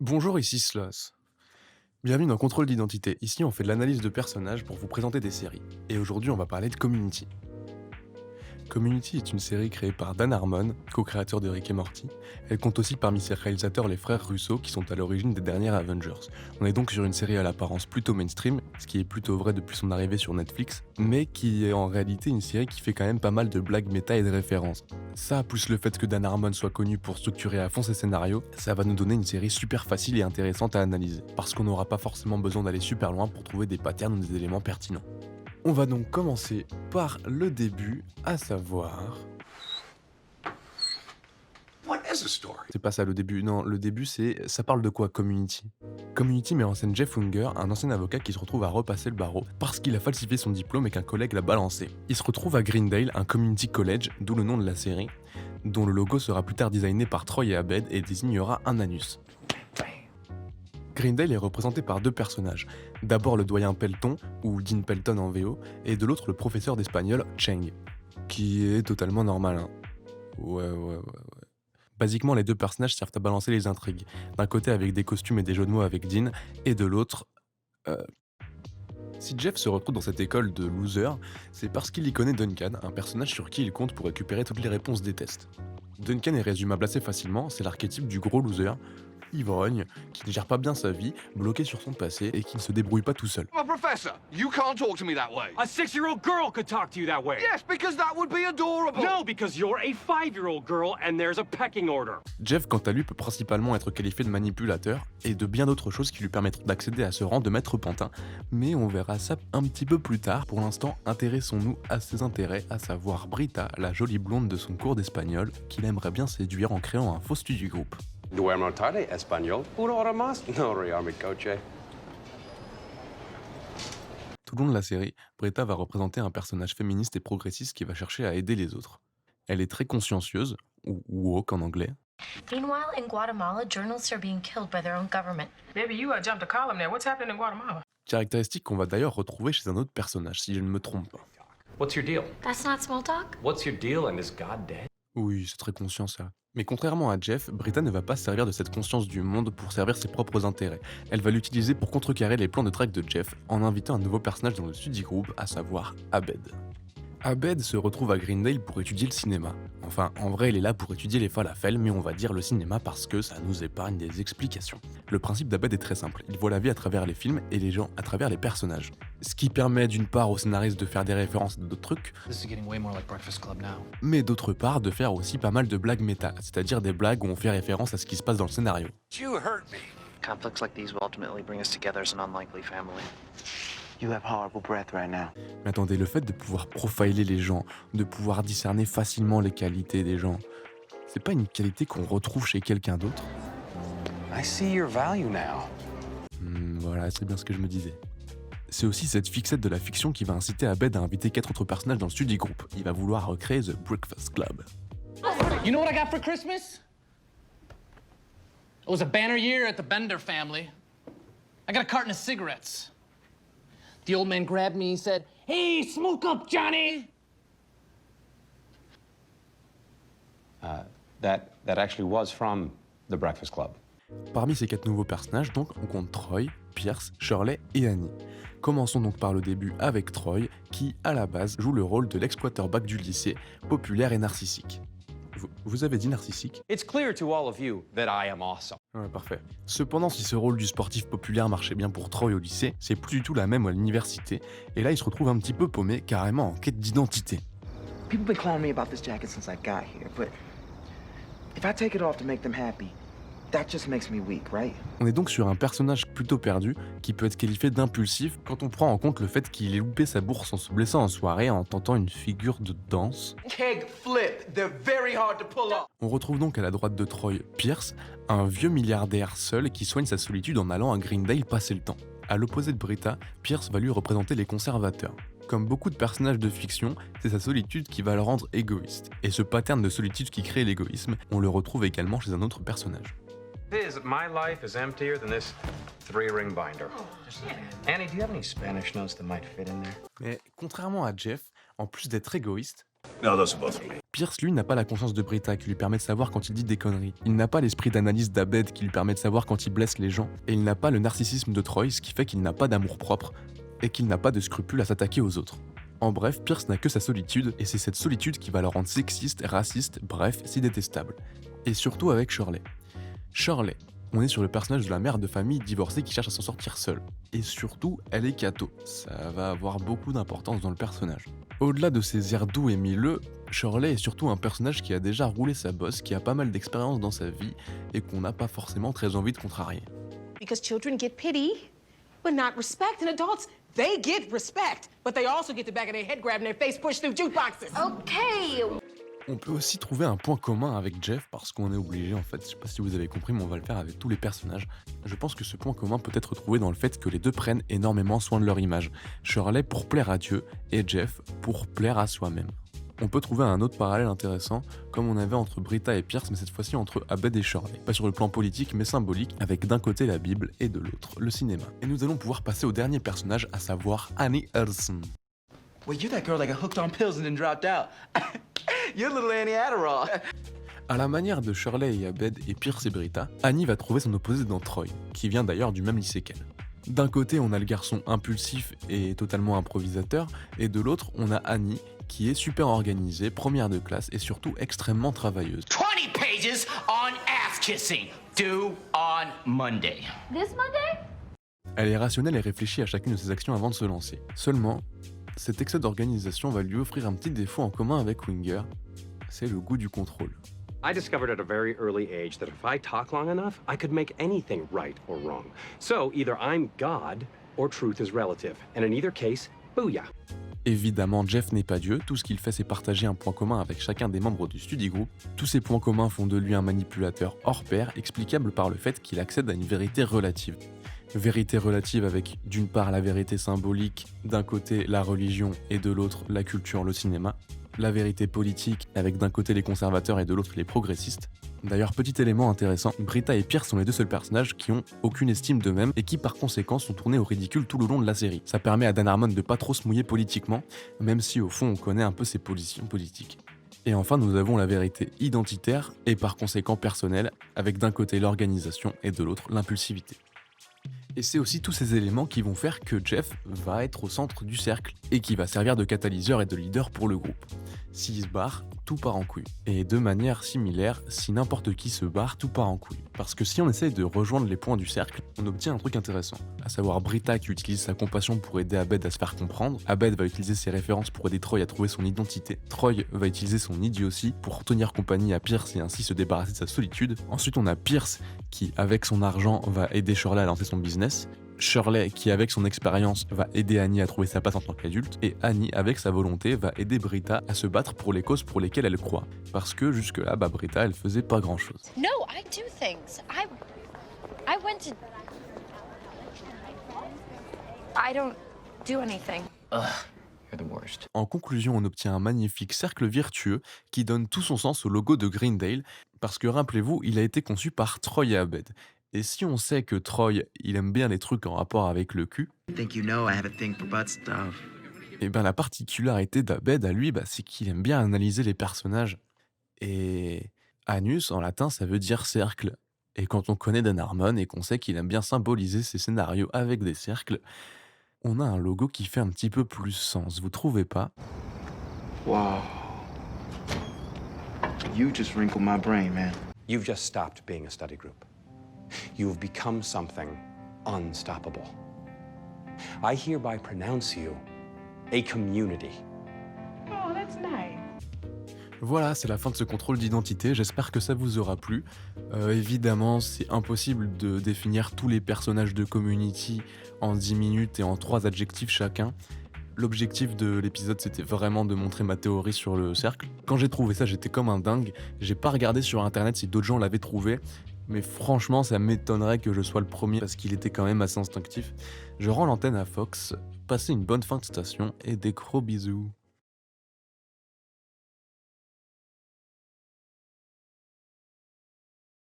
Bonjour, ici Sloss. Bienvenue dans Contrôle d'identité. Ici, on fait de l'analyse de personnages pour vous présenter des séries. Et aujourd'hui, on va parler de Community. Community est une série créée par Dan Harmon, co-créateur de Rick et Morty. Elle compte aussi parmi ses réalisateurs les frères Russo, qui sont à l'origine des dernières Avengers. On est donc sur une série à l'apparence plutôt mainstream, ce qui est plutôt vrai depuis son arrivée sur Netflix, mais qui est en réalité une série qui fait quand même pas mal de blagues méta et de références. Ça, plus le fait que Dan Harmon soit connu pour structurer à fond ses scénarios, ça va nous donner une série super facile et intéressante à analyser, parce qu'on n'aura pas forcément besoin d'aller super loin pour trouver des patterns ou des éléments pertinents. On va donc commencer par le début, à savoir... What is a story? C'est pas ça le début, non, le début c'est... Ça parle de quoi, Community? Community met en scène Jeff Unger, un ancien avocat qui se retrouve à repasser le barreau parce qu'il a falsifié son diplôme et qu'un collègue l'a balancé. Il se retrouve à Greendale, un community college, d'où le nom de la série, dont le logo sera plus tard designé par Troy et Abed et désignera un anus. Greendale est représenté par deux personnages. D'abord le doyen Pelton, ou Dean Pelton en VO, et de l'autre le professeur d'espagnol, Cheng. Qui est totalement normal, hein. Ouais. Basiquement, les deux personnages servent à balancer les intrigues. D'un côté avec des costumes et des jeux de mots avec Dean, et de l'autre... Si Jeff se retrouve dans cette école de losers, c'est parce qu'il y connaît Duncan, un personnage sur qui il compte pour récupérer toutes les réponses des tests. Duncan est résumable assez facilement, c'est l'archétype du gros loser, ivrogne, qui ne gère pas bien sa vie, bloqué sur son passé et qui ne se débrouille pas tout seul. I'm a professor. You can't talk to me that way. A 6-year-old girl could talk to you that way. Yes, because that would be adorable. No, because you're a 5-year-old girl and there's a pecking order. Jeff, quant à lui, peut principalement être qualifié de manipulateur et de bien d'autres choses qui lui permettront d'accéder à ce rang de maître pantin, mais on verra ça un petit peu plus tard. Pour l'instant, intéressons-nous à ses intérêts, à savoir Brita, la jolie blonde de son cours d'espagnol, qu'il aimerait bien séduire en créant un faux studio groupe. Duermo tarde, español. Una hora más. No, mi coche. Tout le long de la série, Brita va représenter un personnage féministe et progressiste qui va chercher à aider les autres. Elle est très consciencieuse, ou woke en anglais. Meanwhile, in Guatemala, journalists are being killed by their own government. Maybe you jumped a column there. What's happening in Guatemala? Caractéristique qu'on va d'ailleurs retrouver chez un autre personnage, si je ne me trompe pas. What's your deal? That's not small talk. What's your deal and is God dead? Oui, c'est très conscient ça. Mais contrairement à Jeff, Brita ne va pas se servir de cette conscience du monde pour servir ses propres intérêts. Elle va l'utiliser pour contrecarrer les plans de traque de Jeff en invitant un nouveau personnage dans le study group, à savoir Abed. Abed se retrouve à Greendale pour étudier le cinéma. Enfin, en vrai, il est là pour étudier les falafels, mais on va dire le cinéma parce que ça nous épargne des explications. Le principe d'Abed est très simple, il voit la vie à travers les films et les gens à travers les personnages. Ce qui permet d'une part aux scénaristes de faire des références à d'autres trucs, This is getting way more like Breakfast Club now. mais d'autre part de faire aussi pas mal de blagues méta, c'est-à-dire des blagues où on fait référence à ce qui se passe dans le scénario. You hurt me. Conflicts like these will ultimately bring us together as an unlikely family. You have horrible breath right now. Mais attendez, le fait de pouvoir profiler les gens, de pouvoir discerner facilement les qualités des gens, c'est pas une qualité qu'on retrouve chez quelqu'un d'autre? I see your value now. Voilà, c'est bien ce que je me disais. C'est aussi cette fixette de la fiction qui va inciter Abed à inviter 4 autres personnages dans le study group. Il va vouloir recréer The Breakfast Club. You know what I got for Christmas? It was a banner year at the Bender family. I got a carton of cigarettes. The old man grabbed me and said, "Hey, smoke up, Johnny!" That actually was from The Breakfast Club. Parmi ces 4 nouveaux personnages, donc, on compte Troy, Pierce, Shirley et Annie. Commençons donc par le début avec Troy, qui, à la base, joue le rôle de l'ex-quarterback du lycée, populaire et narcissique. Vous avez dit narcissique? It's clear to all of you that I am awesome. Ouais, parfait. Cependant, si ce rôle du sportif populaire marchait bien pour Troy au lycée, c'est plus du tout la même à l'université, et là il se retrouve un petit peu paumé, carrément en quête d'identité. People been clowning me about this jacket since I got here, but if I take it off to make them happy, that just makes me weak, right? On est donc sur un personnage plutôt perdu, qui peut être qualifié d'impulsif quand on prend en compte le fait qu'il ait loupé sa bourse en se blessant en soirée en tentant une figure de danse. Keg flip. They're very hard to pull off. On retrouve donc à la droite de Troy Pierce, un vieux milliardaire seul qui soigne sa solitude en allant à Greendale passer le temps. À l'opposé de Brita, Pierce va lui représenter les conservateurs. Comme beaucoup de personnages de fiction, c'est sa solitude qui va le rendre égoïste. Et ce pattern de solitude qui crée l'égoïsme, on le retrouve également chez un autre personnage. My life is emptier than this 3-ring binder. Annie, do you have any Spanish notes that might fit in there? Mais contrairement à Jeff, en plus d'être égoïste, No, those are both for me. Pierce, lui, n'a pas la conscience de Britta qui lui permet de savoir quand il dit des conneries. Il n'a pas l'esprit d'analyse d'Abed qui lui permet de savoir quand il blesse les gens. Et il n'a pas le narcissisme de Troy, ce qui fait qu'il n'a pas d'amour propre et qu'il n'a pas de scrupules à s'attaquer aux autres. En bref, Pierce n'a que sa solitude, et c'est cette solitude qui va le rendre sexiste, raciste, bref, si détestable. Et surtout avec Shirley. Shirley, on est sur le personnage de la mère de famille divorcée qui cherche à s'en sortir seule. Et surtout, elle est catho. Ça va avoir beaucoup d'importance dans le personnage. Au-delà de ses airs doux et milleux, Shirley est surtout un personnage qui a déjà roulé sa bosse, qui a pas mal d'expérience dans sa vie, et qu'on n'a pas forcément très envie de contrarier. Because children get pity, but not respect, and adults, they get respect, but they also get the back of their head grabbed and their face pushed through jukeboxes. Okay. On peut aussi trouver un point commun avec Jeff parce qu'on est obligé en fait, je sais pas si vous avez compris mais on va le faire avec tous les personnages. Je pense que ce point commun peut être trouvé dans le fait que les deux prennent énormément soin de leur image. Shirley pour plaire à Dieu et Jeff pour plaire à soi-même. On peut trouver un autre parallèle intéressant, comme on avait entre Britta et Pierce, mais cette fois-ci entre Abed et Shirley. Pas sur le plan politique, mais symbolique, avec d'un côté la Bible et de l'autre le cinéma. Et nous allons pouvoir passer au dernier personnage, à savoir Annie Hudson. Well, you're that girl that got hooked on pills and then dropped out. You're little Annie Adderall. À la manière de Shirley et Abed et Pierce et Britta, Annie va trouver son opposé dans Troy, qui vient d'ailleurs du même lycée qu'elle. D'un côté, on a le garçon impulsif et totalement improvisateur, et de l'autre, on a Annie, qui est super organisée, première de classe et surtout extrêmement travailleuse. 20 pages on ass kissing, due on Monday. This Monday? Elle est rationnelle et réfléchit à chacune de ses actions avant de se lancer. Seulement, cet excès d'organisation va lui offrir un petit défaut en commun avec Winger, c'est le goût du contrôle. I discovered at a very early age that if I talk long enough, I could make anything right or wrong. So either I'm God or truth is relative. And in either case, booyah. Évidemment, Jeff n'est pas Dieu, tout ce qu'il fait c'est partager un point commun avec chacun des membres du study group. Tous ces points communs font de lui un manipulateur hors pair, explicable par le fait qu'il accède à une vérité relative. Vérité relative avec d'une part la vérité symbolique, d'un côté la religion et de l'autre la culture, le cinéma. La vérité politique avec d'un côté les conservateurs et de l'autre les progressistes. D'ailleurs, petit élément intéressant, Britta et Pierce sont les deux seuls personnages qui ont aucune estime d'eux-mêmes et qui par conséquent sont tournés au ridicule tout le long de la série. Ça permet à Dan Harmon de pas trop se mouiller politiquement, même si au fond on connaît un peu ses positions politiques. Et enfin, nous avons la vérité identitaire et par conséquent personnelle, avec d'un côté l'organisation et de l'autre l'impulsivité. Et c'est aussi tous ces éléments qui vont faire que Jeff va être au centre du cercle et qui va servir de catalyseur et de leader pour le groupe. S'il se barre, tout part en couille. Et de manière similaire, si n'importe qui se barre, tout part en couille. Parce que si on essaye de rejoindre les points du cercle, on obtient un truc intéressant. À savoir Britta qui utilise sa compassion pour aider Abed à se faire comprendre. Abed va utiliser ses références pour aider Troy à trouver son identité. Troy va utiliser son idiotie pour tenir compagnie à Pierce et ainsi se débarrasser de sa solitude. Ensuite, on a Pierce qui, avec son argent, va aider Shirley à lancer son business. Shirley, qui avec son expérience va aider Annie à trouver sa place en tant qu'adulte, et Annie, avec sa volonté, va aider Britta à se battre pour les causes pour lesquelles elle croit. Parce que jusque-là, Britta, elle faisait pas grand-chose. No, I do things. I went to. I don't do anything. You're the worst. En conclusion, on obtient un magnifique cercle virtueux qui donne tout son sens au logo de Greendale, parce que rappelez-vous, il a été conçu par Troy et Abed. Et si on sait que Troy, il aime bien les trucs en rapport avec le cul, I think you know I have a thing for butt stuff. et bien la particularité d'Abed à lui, c'est qu'il aime bien analyser les personnages. Et anus, en latin, ça veut dire cercle. Et quand on connaît Dan Harmon et qu'on sait qu'il aime bien symboliser ses scénarios avec des cercles, on a un logo qui fait un petit peu plus sens, vous trouvez pas? Wow. You just wrinkled my brain, man. You've just stopped being a study group. You've become something unstoppable. I hereby pronounce you a community. Oh, that's nice. Voilà, c'est la fin de ce contrôle d'identité, j'espère que ça vous aura plu. Évidemment, c'est impossible de définir tous les personnages de Community en 10 minutes et en 3 adjectifs chacun. L'objectif de l'épisode, c'était vraiment de montrer ma théorie sur le cercle. Quand j'ai trouvé ça, j'étais comme un dingue. J'ai pas regardé sur internet si d'autres gens l'avaient trouvé, mais franchement, ça m'étonnerait que je sois le premier parce qu'il était quand même assez instinctif. Je rends l'antenne à Fox, passez une bonne fin de station et des gros bisous.